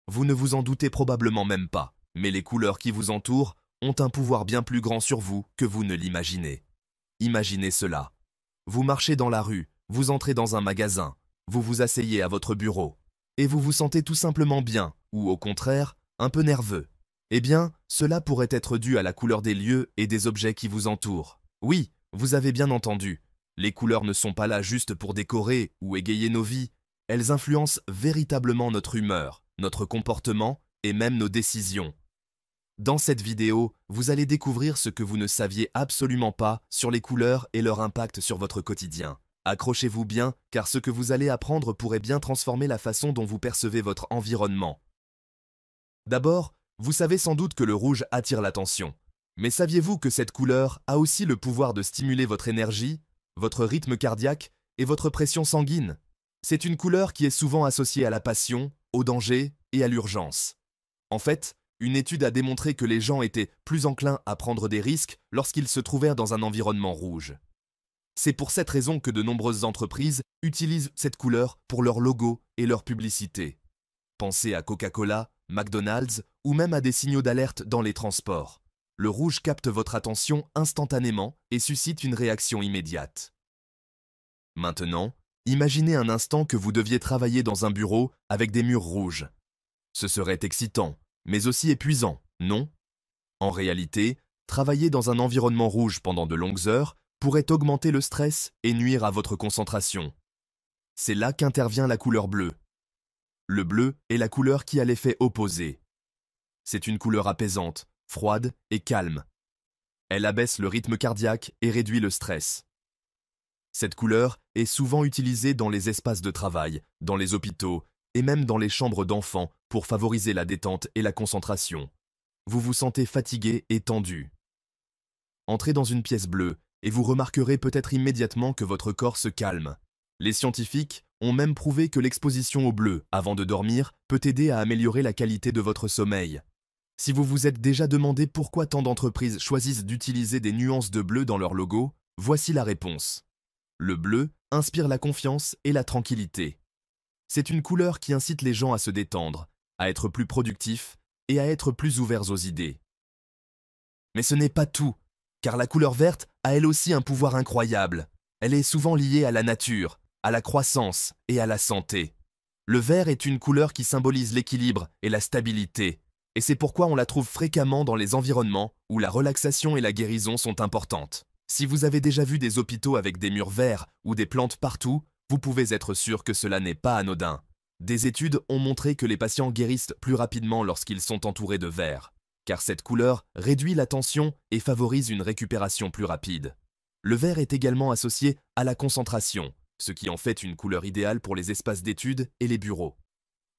Vous ne vous en doutez probablement même pas, mais les couleurs qui vous entourent ont un pouvoir bien plus grand sur vous que vous ne l'imaginez. Imaginez cela. Vous marchez dans la rue, vous entrez dans un magasin, vous vous asseyez à votre bureau, et vous vous sentez tout simplement bien, ou au contraire, un peu nerveux. Eh bien, cela pourrait être dû à la couleur des lieux et des objets qui vous entourent. Oui, vous avez bien entendu. Les couleurs ne sont pas là juste pour décorer ou égayer nos vies, elles influencent véritablement notre humeur, notre comportement et même nos décisions. Dans cette vidéo, vous allez découvrir ce que vous ne saviez absolument pas sur les couleurs et leur impact sur votre quotidien. Accrochez-vous bien, car ce que vous allez apprendre pourrait bien transformer la façon dont vous percevez votre environnement. D'abord, vous savez sans doute que le rouge attire l'attention. Mais saviez-vous que cette couleur a aussi le pouvoir de stimuler votre énergie, votre rythme cardiaque et votre pression sanguine? C'est une couleur qui est souvent associée à la passion, au danger et à l'urgence. En fait, une étude a démontré que les gens étaient plus enclins à prendre des risques lorsqu'ils se trouvèrent dans un environnement rouge. C'est pour cette raison que de nombreuses entreprises utilisent cette couleur pour leur logo et leur publicité. Pensez à Coca-Cola, McDonald's ou même à des signaux d'alerte dans les transports. Le rouge capte votre attention instantanément et suscite une réaction immédiate. Maintenant, imaginez un instant que vous deviez travailler dans un bureau avec des murs rouges. Ce serait excitant, mais aussi épuisant, non? En réalité, travailler dans un environnement rouge pendant de longues heures pourrait augmenter le stress et nuire à votre concentration. C'est là qu'intervient la couleur bleue. Le bleu est la couleur qui a l'effet opposé. C'est une couleur apaisante, froide et calme. Elle abaisse le rythme cardiaque et réduit le stress. Cette couleur est souvent utilisée dans les espaces de travail, dans les hôpitaux et même dans les chambres d'enfants pour favoriser la détente et la concentration. Vous vous sentez fatigué et tendu. Entrez dans une pièce bleue et vous remarquerez peut-être immédiatement que votre corps se calme. Les scientifiques ont même prouvé que l'exposition au bleu avant de dormir peut aider à améliorer la qualité de votre sommeil. Si vous vous êtes déjà demandé pourquoi tant d'entreprises choisissent d'utiliser des nuances de bleu dans leur logo, voici la réponse. Le bleu inspire la confiance et la tranquillité. C'est une couleur qui incite les gens à se détendre, à être plus productifs et à être plus ouverts aux idées. Mais ce n'est pas tout, car la couleur verte a elle aussi un pouvoir incroyable. Elle est souvent liée à la nature, à la croissance et à la santé. Le vert est une couleur qui symbolise l'équilibre et la stabilité, et c'est pourquoi on la trouve fréquemment dans les environnements où la relaxation et la guérison sont importantes. Si vous avez déjà vu des hôpitaux avec des murs verts ou des plantes partout, vous pouvez être sûr que cela n'est pas anodin. Des études ont montré que les patients guérissent plus rapidement lorsqu'ils sont entourés de vert, car cette couleur réduit la tension et favorise une récupération plus rapide. Le vert est également associé à la concentration, ce qui en fait une couleur idéale pour les espaces d'études et les bureaux.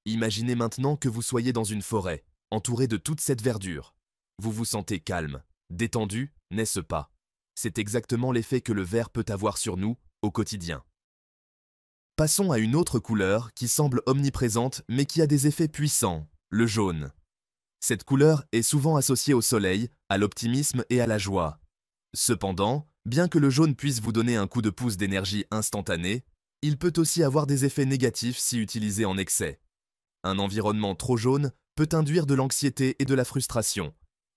Imaginez maintenant que vous soyez dans une forêt, entouré de toute cette verdure. Vous vous sentez calme, détendu, n'est-ce pas? C'est exactement l'effet que le vert peut avoir sur nous au quotidien. Passons à une autre couleur qui semble omniprésente mais qui a des effets puissants, le jaune. Cette couleur est souvent associée au soleil, à l'optimisme et à la joie. Cependant, bien que le jaune puisse vous donner un coup de pouce d'énergie instantané, il peut aussi avoir des effets négatifs si utilisé en excès. Un environnement trop jaune peut induire de l'anxiété et de la frustration.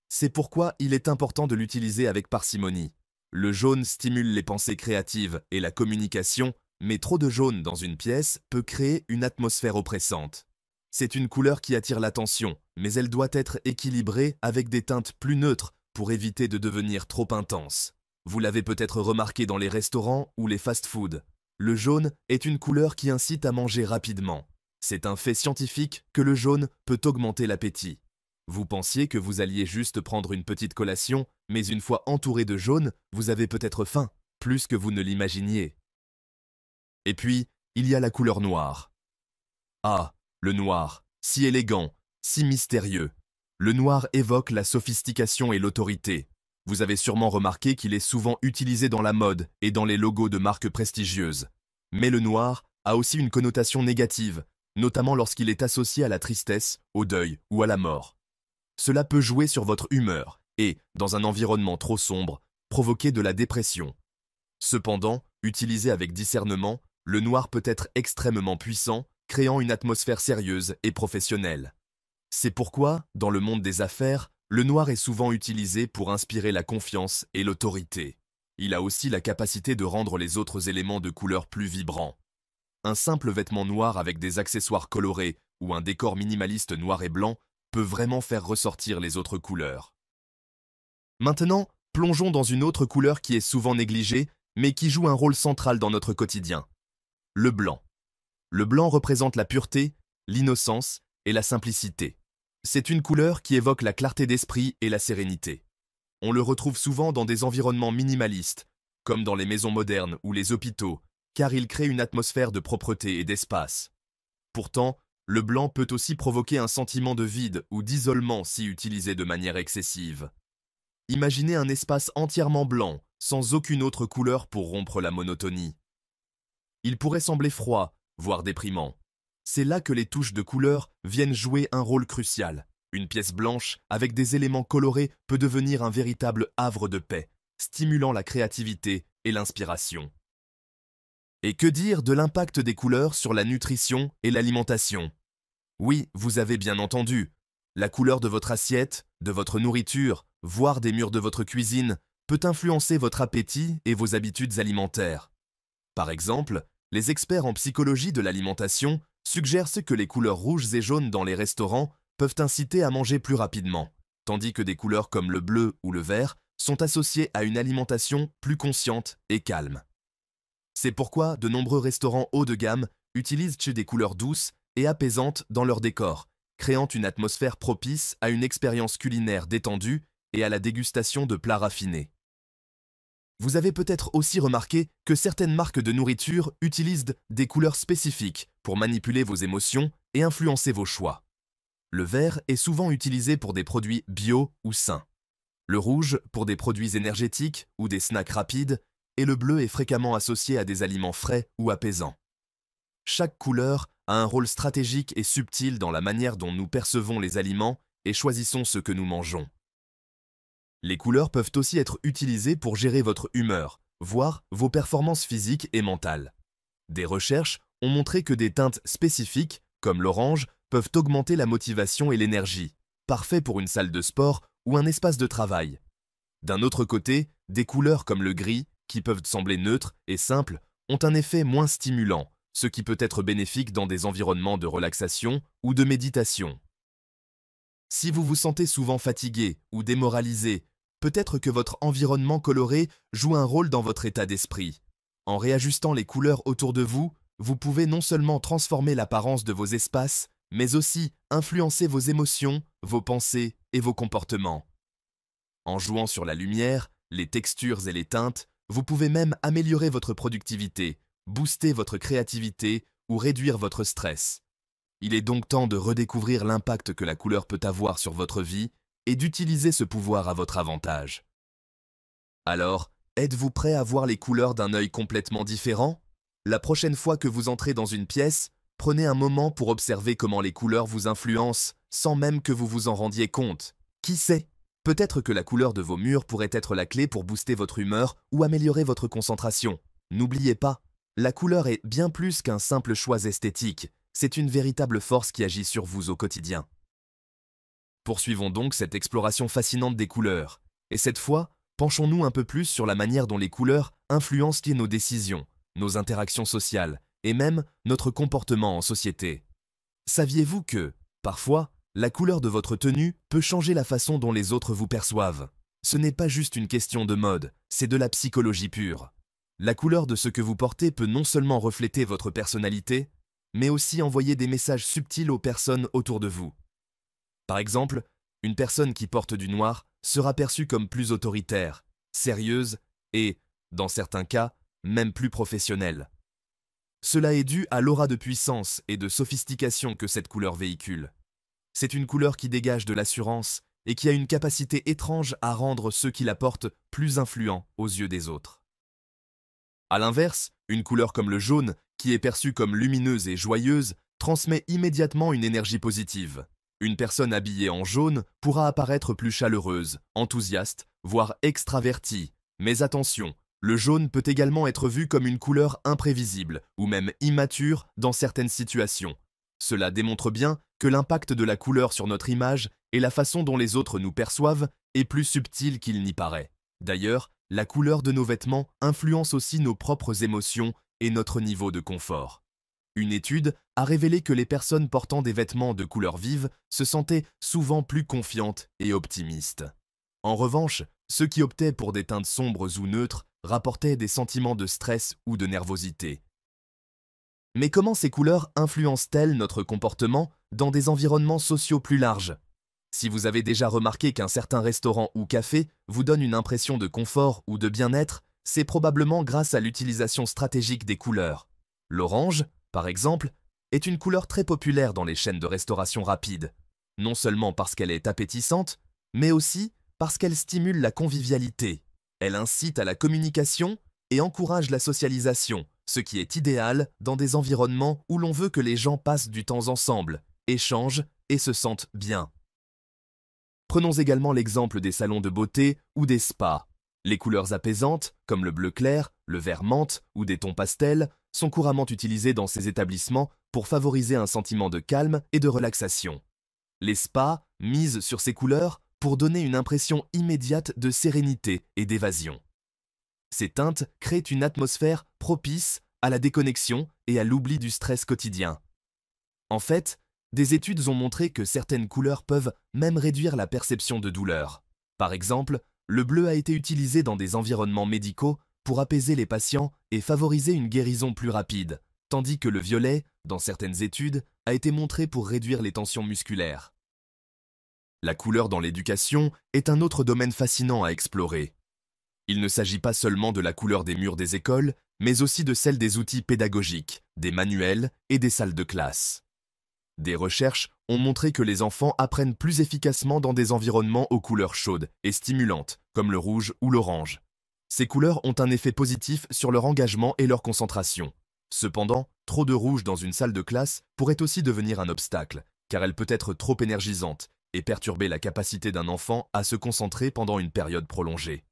C'est pourquoi il est important de l'utiliser avec parcimonie. Le jaune stimule les pensées créatives et la communication, mais trop de jaune dans une pièce peut créer une atmosphère oppressante. C'est une couleur qui attire l'attention, mais elle doit être équilibrée avec des teintes plus neutres pour éviter de devenir trop intense. Vous l'avez peut-être remarqué dans les restaurants ou les fast-foods. Le jaune est une couleur qui incite à manger rapidement. C'est un fait scientifique que le jaune peut augmenter l'appétit. Vous pensiez que vous alliez juste prendre une petite collation, mais une fois entouré de jaune, vous avez peut-être faim, plus que vous ne l'imaginiez. Et puis, il y a la couleur noire. Ah, le noir, si élégant, si mystérieux. Le noir évoque la sophistication et l'autorité. Vous avez sûrement remarqué qu'il est souvent utilisé dans la mode et dans les logos de marques prestigieuses. Mais le noir a aussi une connotation négative, notamment lorsqu'il est associé à la tristesse, au deuil ou à la mort. Cela peut jouer sur votre humeur et, dans un environnement trop sombre, provoquer de la dépression. Cependant, Utilisé avec discernement, le noir peut être extrêmement puissant, créant une atmosphère sérieuse et professionnelle. C'est pourquoi, dans le monde des affaires, le noir est souvent utilisé pour inspirer la confiance et l'autorité. Il a aussi la capacité de rendre les autres éléments de couleur plus vibrants. Un simple vêtement noir avec des accessoires colorés ou un décor minimaliste noir et blanc peut vraiment faire ressortir les autres couleurs. Maintenant, plongeons dans une autre couleur qui est souvent négligée, mais qui joue un rôle central dans notre quotidien. Le blanc. Le blanc représente la pureté, l'innocence et la simplicité. C'est une couleur qui évoque la clarté d'esprit et la sérénité. On le retrouve souvent dans des environnements minimalistes, comme dans les maisons modernes ou les hôpitaux, car il crée une atmosphère de propreté et d'espace. Pourtant, le blanc peut aussi provoquer un sentiment de vide ou d'isolement si utilisé de manière excessive. Imaginez un espace entièrement blanc, sans aucune autre couleur pour rompre la monotonie. Il pourrait sembler froid, voire déprimant. C'est là que les touches de couleur viennent jouer un rôle crucial. Une pièce blanche, avec des éléments colorés, peut devenir un véritable havre de paix, stimulant la créativité et l'inspiration. Et que dire de l'impact des couleurs sur la nutrition et l'alimentation? Oui, vous avez bien entendu. La couleur de votre assiette, de votre nourriture, voire des murs de votre cuisine, peut influencer votre appétit et vos habitudes alimentaires. Par exemple, les experts en psychologie de l'alimentation suggèrent que les couleurs rouges et jaunes dans les restaurants peuvent inciter à manger plus rapidement, tandis que des couleurs comme le bleu ou le vert sont associées à une alimentation plus consciente et calme. C'est pourquoi de nombreux restaurants haut de gamme utilisent des couleurs douces et apaisantes dans leur décor, créant une atmosphère propice à une expérience culinaire détendue et à la dégustation de plats raffinés. Vous avez peut-être aussi remarqué que certaines marques de nourriture utilisent des couleurs spécifiques pour manipuler vos émotions et influencer vos choix. Le vert est souvent utilisé pour des produits bio ou sains. Le rouge pour des produits énergétiques ou des snacks rapides, et le bleu est fréquemment associé à des aliments frais ou apaisants. Chaque couleur a un rôle stratégique et subtil dans la manière dont nous percevons les aliments et choisissons ce que nous mangeons. Les couleurs peuvent aussi être utilisées pour gérer votre humeur, voire vos performances physiques et mentales. Des recherches ont montré que des teintes spécifiques, comme l'orange, peuvent augmenter la motivation et l'énergie, parfait pour une salle de sport ou un espace de travail. D'un autre côté, des couleurs comme le gris, qui peuvent sembler neutres et simples, ont un effet moins stimulant, ce qui peut être bénéfique dans des environnements de relaxation ou de méditation. Si vous vous sentez souvent fatigué ou démoralisé, peut-être que votre environnement coloré joue un rôle dans votre état d'esprit. En réajustant les couleurs autour de vous, vous pouvez non seulement transformer l'apparence de vos espaces, mais aussi influencer vos émotions, vos pensées et vos comportements. En jouant sur la lumière, les textures et les teintes, vous pouvez même améliorer votre productivité, booster votre créativité ou réduire votre stress. Il est donc temps de redécouvrir l'impact que la couleur peut avoir sur votre vie et d'utiliser ce pouvoir à votre avantage. Alors, êtes-vous prêt à voir les couleurs d'un œil complètement différent? La prochaine fois que vous entrez dans une pièce, prenez un moment pour observer comment les couleurs vous influencent, sans même que vous vous en rendiez compte. Qui sait? Peut-être que la couleur de vos murs pourrait être la clé pour booster votre humeur ou améliorer votre concentration. N'oubliez pas, la couleur est bien plus qu'un simple choix esthétique. C'est une véritable force qui agit sur vous au quotidien. Poursuivons donc cette exploration fascinante des couleurs. Et cette fois, penchons-nous un peu plus sur la manière dont les couleurs influencent nos décisions, nos interactions sociales et même notre comportement en société. Saviez-vous que, parfois, la couleur de votre tenue peut changer la façon dont les autres vous perçoivent? Ce n'est pas juste une question de mode, c'est de la psychologie pure. La couleur de ce que vous portez peut non seulement refléter votre personnalité, mais aussi envoyer des messages subtils aux personnes autour de vous. Par exemple, une personne qui porte du noir sera perçue comme plus autoritaire, sérieuse et, dans certains cas, même plus professionnelle. Cela est dû à l'aura de puissance et de sophistication que cette couleur véhicule. C'est une couleur qui dégage de l'assurance et qui a une capacité étrange à rendre ceux qui la portent plus influents aux yeux des autres. A l'inverse, une couleur comme le jaune, qui est perçue comme lumineuse et joyeuse, transmet immédiatement une énergie positive. Une personne habillée en jaune pourra apparaître plus chaleureuse, enthousiaste, voire extravertie. Mais attention, Le jaune peut également être vu comme une couleur imprévisible ou même immature dans certaines situations. Cela démontre bien que l'impact de la couleur sur notre image et la façon dont les autres nous perçoivent est plus subtil qu'il n'y paraît. D'ailleurs, la couleur de nos vêtements influence aussi nos propres émotions et notre niveau de confort. Une étude a révélé que les personnes portant des vêtements de couleur vive se sentaient souvent plus confiantes et optimistes. En revanche, ceux qui optaient pour des teintes sombres ou neutres rapportaient des sentiments de stress ou de nervosité. Mais comment ces couleurs influencent-elles notre comportement dans des environnements sociaux plus larges? Si vous avez déjà remarqué qu'un certain restaurant ou café vous donne une impression de confort ou de bien-être, c'est probablement grâce à l'utilisation stratégique des couleurs. L'orange, par exemple, est une couleur très populaire dans les chaînes de restauration rapide, non seulement parce qu'elle est appétissante, mais aussi parce qu'elle stimule la convivialité. Elle incite à la communication et encourage la socialisation, ce qui est idéal dans des environnements où l'on veut que les gens passent du temps ensemble, échangent et se sentent bien. Prenons également l'exemple des salons de beauté ou des spas. Les couleurs apaisantes, comme le bleu clair, le vert menthe ou des tons pastels, sont couramment utilisées dans ces établissements pour favoriser un sentiment de calme et de relaxation. Les spas misent sur ces couleurs pour donner une impression immédiate de sérénité et d'évasion. Ces teintes créent une atmosphère propice à la déconnexion et à l'oubli du stress quotidien. En fait, des études ont montré que certaines couleurs peuvent même réduire la perception de douleur. Par exemple, le bleu a été utilisé dans des environnements médicaux pour apaiser les patients et favoriser une guérison plus rapide, tandis que le violet, dans certaines études, a été montré pour réduire les tensions musculaires. La couleur dans l'éducation est un autre domaine fascinant à explorer. Il ne s'agit pas seulement de la couleur des murs des écoles, mais aussi de celle des outils pédagogiques, des manuels et des salles de classe. Des recherches ont montré que les enfants apprennent plus efficacement dans des environnements aux couleurs chaudes et stimulantes, comme le rouge ou l'orange. Ces couleurs ont un effet positif sur leur engagement et leur concentration. Cependant, trop de rouge dans une salle de classe pourrait aussi devenir un obstacle, car elle peut être trop énergisante et perturber la capacité d'un enfant à se concentrer pendant une période prolongée.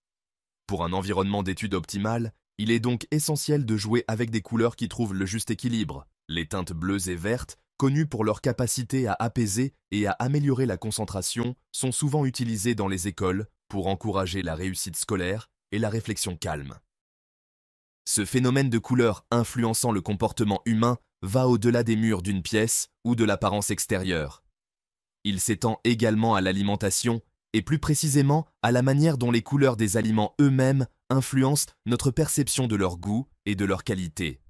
Pour un environnement d'étude optimal, il est donc essentiel de jouer avec des couleurs qui trouvent le juste équilibre. Les teintes bleues et vertes, connues pour leur capacité à apaiser et à améliorer la concentration, sont souvent utilisées dans les écoles pour encourager la réussite scolaire et la réflexion calme. Ce phénomène de couleurs influençant le comportement humain va au-delà des murs d'une pièce ou de l'apparence extérieure. Il s'étend également à l'alimentation et plus précisément à la manière dont les couleurs des aliments eux-mêmes influencent notre perception de leur goût et de leur qualité.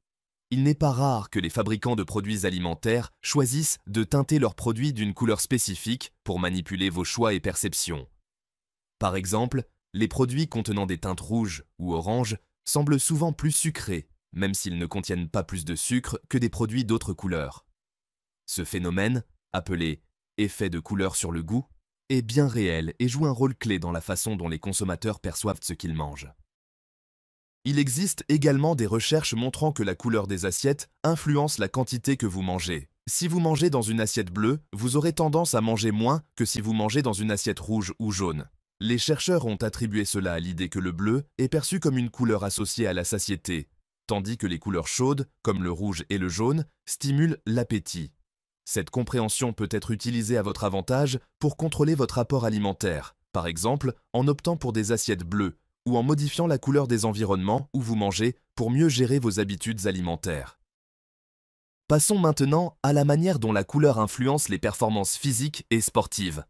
Il n'est pas rare que les fabricants de produits alimentaires choisissent de teinter leurs produits d'une couleur spécifique pour manipuler vos choix et perceptions. Par exemple, les produits contenant des teintes rouges ou oranges semblent souvent plus sucrés, même s'ils ne contiennent pas plus de sucre que des produits d'autres couleurs. Ce phénomène, appelé « effet de couleur sur le goût », est bien réel et joue un rôle clé dans la façon dont les consommateurs perçoivent ce qu'ils mangent. Il existe également des recherches montrant que la couleur des assiettes influence la quantité que vous mangez. Si vous mangez dans une assiette bleue, vous aurez tendance à manger moins que si vous mangez dans une assiette rouge ou jaune. Les chercheurs ont attribué cela à l'idée que le bleu est perçu comme une couleur associée à la satiété, tandis que les couleurs chaudes, comme le rouge et le jaune, stimulent l'appétit. Cette compréhension peut être utilisée à votre avantage pour contrôler votre apport alimentaire, par exemple en optant pour des assiettes bleues ou en modifiant la couleur des environnements où vous mangez pour mieux gérer vos habitudes alimentaires. Passons maintenant à la manière dont la couleur influence les performances physiques et sportives.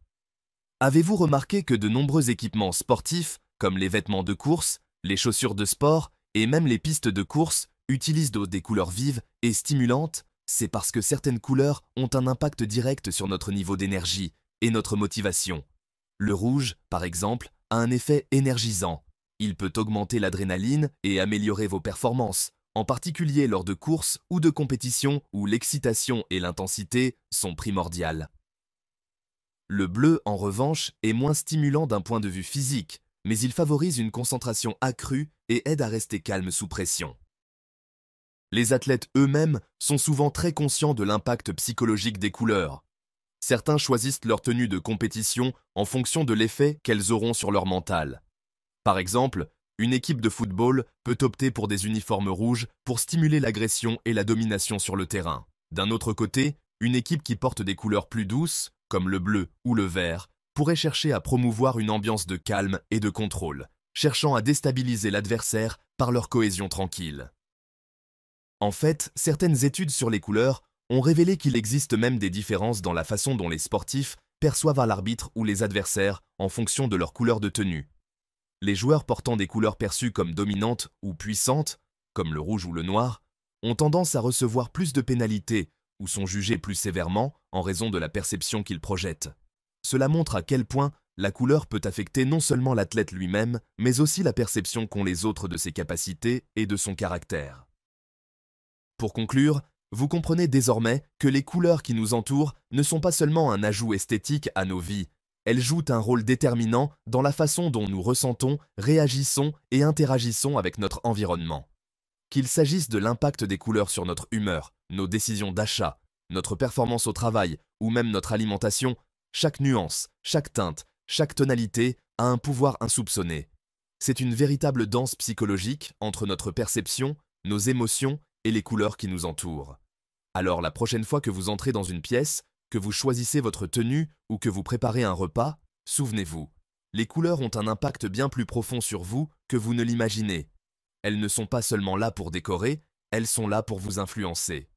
Avez-vous remarqué que de nombreux équipements sportifs, comme les vêtements de course, les chaussures de sport et même les pistes de course, utilisent des couleurs vives et stimulantes? C'est parce que certaines couleurs ont un impact direct sur notre niveau d'énergie et notre motivation. Le rouge, par exemple, a un effet énergisant. Il peut augmenter l'adrénaline et améliorer vos performances, en particulier lors de courses ou de compétitions où l'excitation et l'intensité sont primordiales. Le bleu, en revanche, est moins stimulant d'un point de vue physique, mais il favorise une concentration accrue et aide à rester calme sous pression. Les athlètes eux-mêmes sont souvent très conscients de l'impact psychologique des couleurs. Certains choisissent leur tenue de compétition en fonction de l'effet qu'elles auront sur leur mental. Par exemple, Une équipe de football peut opter pour des uniformes rouges pour stimuler l'agression et la domination sur le terrain. D'un autre côté, une équipe qui porte des couleurs plus douces, comme le bleu ou le vert, pourrait chercher à promouvoir une ambiance de calme et de contrôle, cherchant à déstabiliser l'adversaire par leur cohésion tranquille. En fait, certaines études sur les couleurs ont révélé qu'il existe même des différences dans la façon dont les sportifs perçoivent l'arbitre ou les adversaires en fonction de leur couleur de tenue. Les joueurs portant des couleurs perçues comme dominantes ou puissantes, comme le rouge ou le noir, ont tendance à recevoir plus de pénalités ou sont jugés plus sévèrement en raison de la perception qu'ils projettent. Cela montre à quel point la couleur peut affecter non seulement l'athlète lui-même, mais aussi la perception qu'ont les autres de ses capacités et de son caractère. Pour conclure, vous comprenez désormais que les couleurs qui nous entourent ne sont pas seulement un ajout esthétique à nos vies, elles jouent un rôle déterminant dans la façon dont nous ressentons, réagissons et interagissons avec notre environnement. Qu'il s'agisse de l'impact des couleurs sur notre humeur, nos décisions d'achat, notre performance au travail ou même notre alimentation, chaque nuance, chaque teinte, chaque tonalité a un pouvoir insoupçonné. C'est une véritable danse psychologique entre notre perception, nos émotions et les couleurs qui nous entourent. Alors la prochaine fois que vous entrez dans une pièce, que vous choisissez votre tenue ou que vous préparez un repas, souvenez-vous, les couleurs ont un impact bien plus profond sur vous que vous ne l'imaginez. Elles ne sont pas seulement là pour décorer, elles sont là pour vous influencer.